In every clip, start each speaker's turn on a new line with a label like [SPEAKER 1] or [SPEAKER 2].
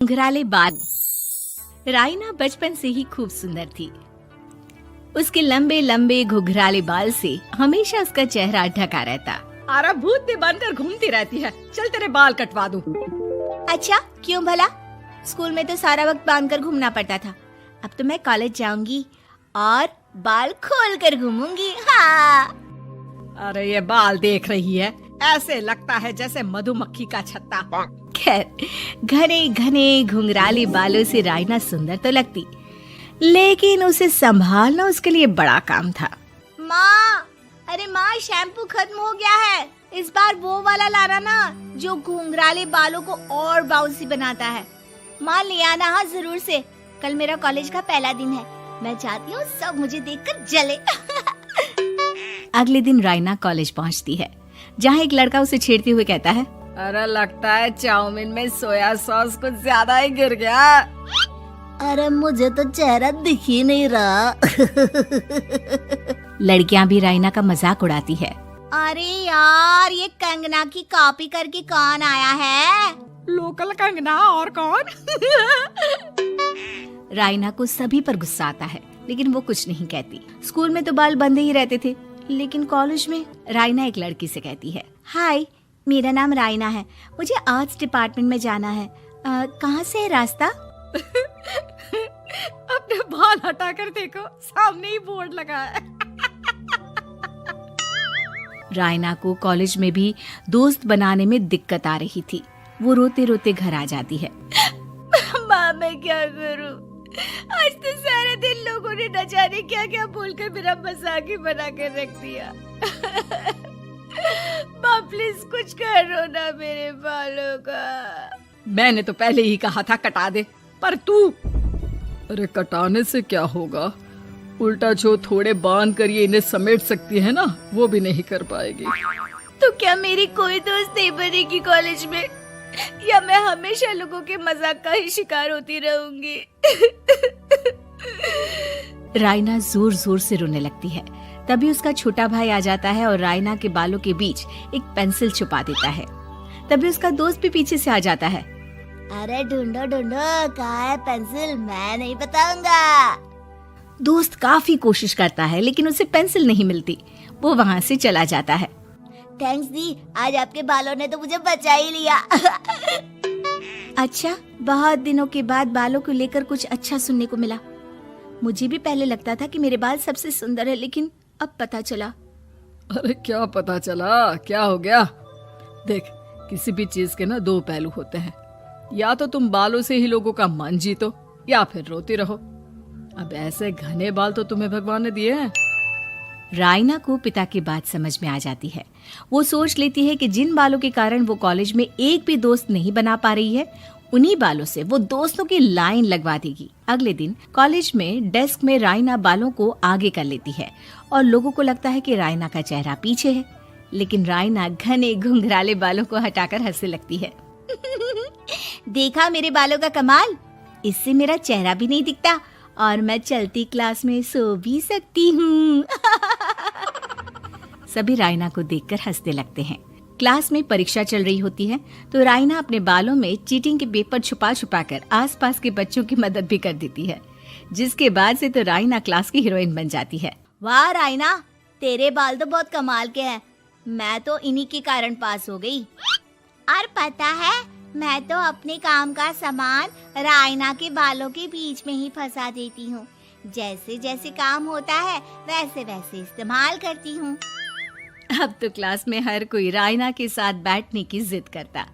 [SPEAKER 1] घुंघराले बाल। राइना बचपन से ही खूब सुंदर थी। उसके लंबे लंबे घुंघराले बाल से हमेशा उसका चेहरा ढका रहता।
[SPEAKER 2] आरा भूत भी बनकर घूमती रहती है, चल तेरे बाल कटवा दूं।
[SPEAKER 1] अच्छा, क्यों भला? स्कूल में तो सारा वक्त बांधकर घूमना पड़ता था। अब तो मैं कॉलेज जाऊंगी और बाल खोल कर घूमूंगी। हाँ।
[SPEAKER 2] अरे ये बाल देख रही है, ऐसे लगता है जैसे मधुमक्खी का छत्ता।
[SPEAKER 1] खैर, घने घने घुंघराले बालों से राइना सुंदर तो लगती, लेकिन उसे संभालना उसके लिए बड़ा काम था। माँ, अरे माँ, शैम्पू खत्म हो गया है। इस बार वो वाला लाना ना, जो घुंघराले बालों को और बाउंसी बनाता है। माँ ले आना, हाँ जरूर से। कल मेरा कॉलेज का पहला दिन है, मैं चाहती हूँ सब मुझे देखकर जले। अगले दिन राइना कॉलेज पहुँचती है, जहाँ एक लड़का उसे छेड़ते हुए कहता है,
[SPEAKER 2] अरे लगता है चाउमीन में सोया सॉस कुछ ज्यादा ही गिर गया।
[SPEAKER 1] अरे मुझे तो चेहरा दिख ही नहीं रहा। लड़कियां भी राइना का मजाक उड़ाती है। अरे यार, ये कंगना की कॉपी करके कौन आया है?
[SPEAKER 2] लोकल कंगना और कौन?
[SPEAKER 1] राइना को सभी पर गुस्सा आता है, लेकिन वो कुछ नहीं कहती। स्कूल में तो बाल बंधे ही रहते थे, लेकिन कॉलेज में राइना एक लड़की से कहती है, हाय, मेरा नाम राइना है, मुझे आर्ट्स डिपार्टमेंट में जाना है। कहाँ से है रास्ता?
[SPEAKER 2] अपने बाल हटा कर देखो, सामने ही बोर्ड लगा है।
[SPEAKER 1] राइना को कॉलेज में भी दोस्त बनाने में दिक्कत आ रही थी। वो रोते रोते घर आ जाती है। माँ, मैं क्या करूं? आज तो सारे दिन लोगों ने न जाने क्या क्या बोलकर मेरा मजाक ही बना कर रख दिया। माँ प्लीज कुछ करो ना मेरे बालों का।
[SPEAKER 2] मैंने तो पहले ही कहा था कटा दे, पर तू। अरे कटाने से क्या होगा, उल्टा जो थोड़े बांध कर ये इन्हें समेट सकती है ना, वो भी नहीं कर पाएगी।
[SPEAKER 1] तो क्या मेरी कोई दोस्त नहीं बनेगी कॉलेज में, या मैं हमेशा लोगों के मजाक का ही शिकार होती रहूंगी? राइना जोर जोर से रोने लगती है। तभी उसका छोटा भाई आ जाता है और राइना के बालों के बीच एक पेंसिल छुपा देता है। तभी उसका दोस्त भी पीछे से आ जाता है। अरे ढूंढो ढूंढो, कहाँ है पेंसिल? मैं नहीं बताऊंगा। दोस्त काफी कोशिश करता है, लेकिन उसे पेंसिल नहीं मिलती। वो वहाँ से चला जाता है। थैंक्स दी, आज आपके बालों ने तो मुझे बचा ही लिया। अच्छा, बहुत दिनों के बाद बालों को लेकर कुछ अच्छा सुनने को मिला। मुझे भी पहले लगता था कि मेरे बाल सबसे सुंदर है, लेकिन अब पता चला।
[SPEAKER 2] अरे क्या पता चला, क्या हो गया? देख, किसी भी चीज के ना दो पहलू होते हैं। या तो तुम बालों से ही लोगों का मन जीतो, या फिर रोती रहो। अब ऐसे घने बाल तो तुम्हें भगवान ने दिए हैं।
[SPEAKER 1] राइना को पिता की बात समझ में आ जाती है। वो सोच लेती है कि जिन बालों के कारण वो कॉलेज में एक भी दोस्त नहीं बना पा रही है, उन्हीं बालों से वो दोस्तों की लाइन लगवा देगी। अगले दिन कॉलेज में डेस्क में राइना बालों को आगे कर लेती है और लोगों को लगता है कि राइना का चेहरा पीछे है, लेकिन राइना घने घुंघराले बालों को हटाकर हंसने लगती है। देखा मेरे बालों का कमाल, इससे मेरा चेहरा भी नहीं दिखता और मैं चलती क्लास में सो भी सकती हूँ। सभी राइना को देखकर हंसने लगते हैं। क्लास में परीक्षा चल रही होती है, तो राइना अपने बालों में चीटिंग के पेपर छुपा छुपा कर आसपास के बच्चों की मदद भी कर देती है, जिसके बाद से तो राइना क्लास की हीरोइन बन जाती है। वाह राइना, तेरे बाल तो बहुत कमाल के हैं। मैं तो इन्हीं के कारण पास हो गई। और पता है, मैं तो अपने काम का सामान राइना के बालों के बीच में ही फंसा देती हूँ। जैसे जैसे काम होता है वैसे वैसे इस्तेमाल करती हूँ। अब तो क्लास में हर कोई राइना के साथ बैठने की जिद करता।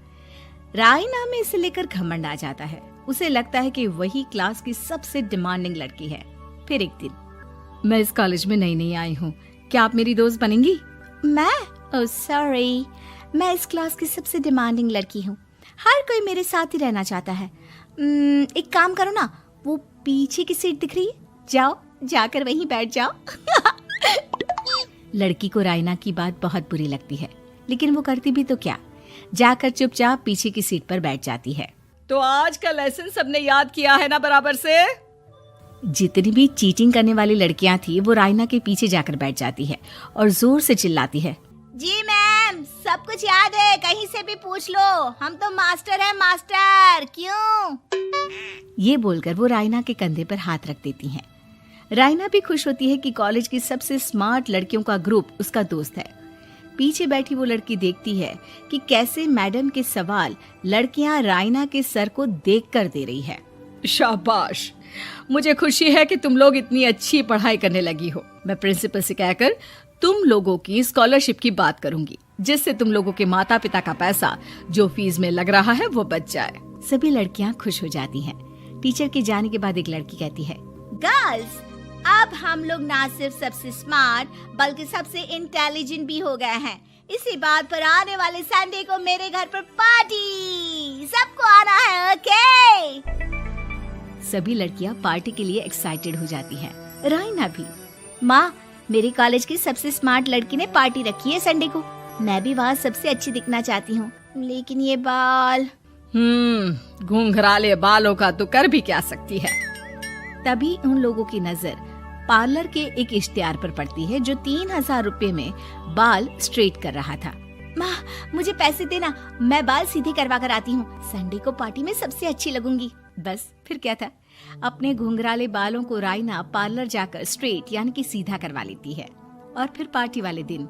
[SPEAKER 1] राइना में इसे लेकर घमंड आ जाता है। उसे लगता है कि वही क्लास की सबसे डिमांडिंग लड़की है। फिर एक दिन,
[SPEAKER 2] मैं इस कॉलेज में नई नई आई हूँ, क्या आप मेरी दोस्त बनेंगी?
[SPEAKER 1] मैं? ओह सॉरी, मैं इस क्लास की सबसे डिमांडिंग लड़की हूँ। हर कोई मेरे साथ ही रहना चाहता है। एक काम करो ना, वो पीछे की सीट दिख रही है, जाओ जाकर वहीं बैठ जाओ। लड़की को राइना की बात बहुत बुरी लगती है, लेकिन वो करती भी तो क्या, जाकर चुपचाप पीछे की सीट पर बैठ जाती है।
[SPEAKER 2] तो आज का लेसन सबने याद किया है ना बराबर से?
[SPEAKER 1] जितनी भी चीटिंग करने वाली लड़कियां थी, वो राइना के पीछे जाकर बैठ जाती है और जोर से चिल्लाती है, जी मैम, सब कुछ याद है, कहीं से भी पूछ लो, हम तो मास्टर हैं मास्टर। क्यों? ये बोलकर वो रायना के कंधे पर हाथ रख देती हैं। रायना भी खुश होती है कि कॉलेज की सबसे स्मार्ट लड़कियों का ग्रुप उसका दोस्त है। पीछे बैठी वो लड़की देखती है कि कैसे मैडम के सवाल लड़कियां रायना के सर को देखकर दे रही है।
[SPEAKER 2] शाबाश, मुझे खुशी है कि तुम लोग इतनी अच्छी पढ़ाई करने लगी हो। मैं प्रिंसिपल से कहकर तुम लोगों की स्कॉलरशिप की बात करूंगी, जिससे तुम लोगों के माता पिता का पैसा जो फीस में लग रहा है वो बच जाए।
[SPEAKER 1] सभी लड़कियां खुश हो जाती हैं। टीचर के जाने के बाद एक लड़की कहती है, गर्ल्स, अब हम लोग ना सिर्फ सबसे स्मार्ट बल्कि सबसे इंटेलिजेंट भी हो गए हैं। इसी बात पर आने वाले संडे को मेरे घर पर पार्टी, सबको आना है, ओके? सभी लड़कियां पार्टी के लिए एक्साइटेड हो जाती हैं। रायना भी। माँ, मेरे कॉलेज की सबसे स्मार्ट लड़की ने पार्टी रखी है संडे को। मैं भी वहाँ सबसे अच्छी दिखना चाहती हूँ, लेकिन ये बाल।
[SPEAKER 2] घुंघराले बालों का तो कर भी क्या सकती है।
[SPEAKER 1] तभी उन लोगों की नजर पार्लर के एक इश्तिहार पर पड़ती है जो 3000 रुपए में बाल स्ट्रेट कर रहा था। माँ, मुझे पैसे देना, मैं बाल सीधे करवा कर आती हूँ। संडे को पार्टी में सबसे अच्छी लगूंगी। बस फिर क्या था, अपने घुंघराले बालों को रायना पार्लर जाकर स्ट्रेट यानी कि सीधा करवा लेती है। और फिर पार्टी वाले दिन,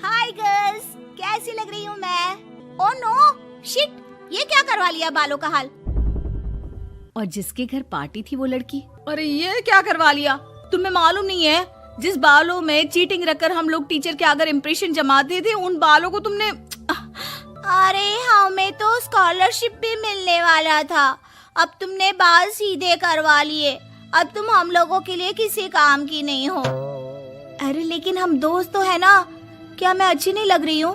[SPEAKER 1] हाय गर्ल्स, कैसी लग रही हूँ मैं? ओह नो, शिट, ये क्या करवा लिया बालों का हाल? और जिसके घर पार्टी थी वो लड़की,
[SPEAKER 2] अरे ये क्या करवा लिया? तुम्हें मालूम नहीं है, जिस बालों में चीटिंग रखकर हम लोग टीचर के अगर इम्प्रेशन जमाते थे, उन बालों को तुमने।
[SPEAKER 1] अरे हमें तो स्कॉलरशिप भी मिलने वाला था, अब तुमने बाल सीधे करवा लिए। अब तुम हम लोगों के लिए किसी काम की नहीं हो। अरे लेकिन हम दोस्त तो है ना, क्या मैं अच्छी नहीं लग रही हूँ?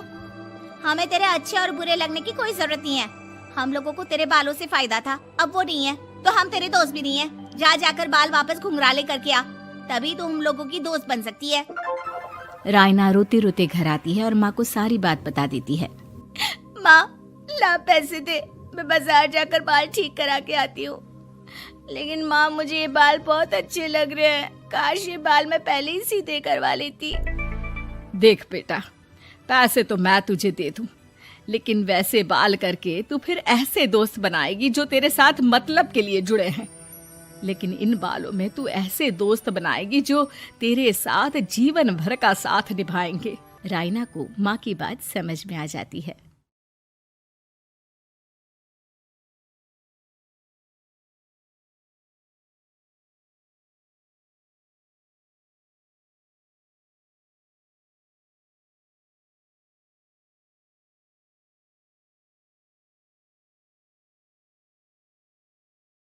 [SPEAKER 1] हमें तेरे अच्छे और बुरे लगने की कोई जरूरत नहीं है। हम लोगों को तेरे बालों से फायदा था, अब वो नहीं है, तो हम तेरे दोस्त भी नहीं है। जाकर बाल वापस घुंघराले करके आ, तभी तो हम लोगों की दोस्त बन सकती है। रायना रोते रोते घर आती है और माँ को सारी बात बता देती है। माँ, ला पैसे दे, मैं बाजार जाकर बाल ठीक करा के आती हूँ। लेकिन माँ, मुझे ये बाल बहुत अच्छे लग रहे हैं, काश ये बाल मैं पहले ही सीधे करवा लेती।
[SPEAKER 2] देख बेटा, पैसे तो मैं तुझे दे दूं, लेकिन वैसे बाल करके तू फिर ऐसे दोस्त बनाएगी जो तेरे साथ मतलब के लिए जुड़े हैं। लेकिन इन बालों में तू ऐसे दोस्त बनाएगी जो तेरे साथ जीवन भर का साथ निभाएंगे। रायना को माँ की बात समझ में आ जाती है।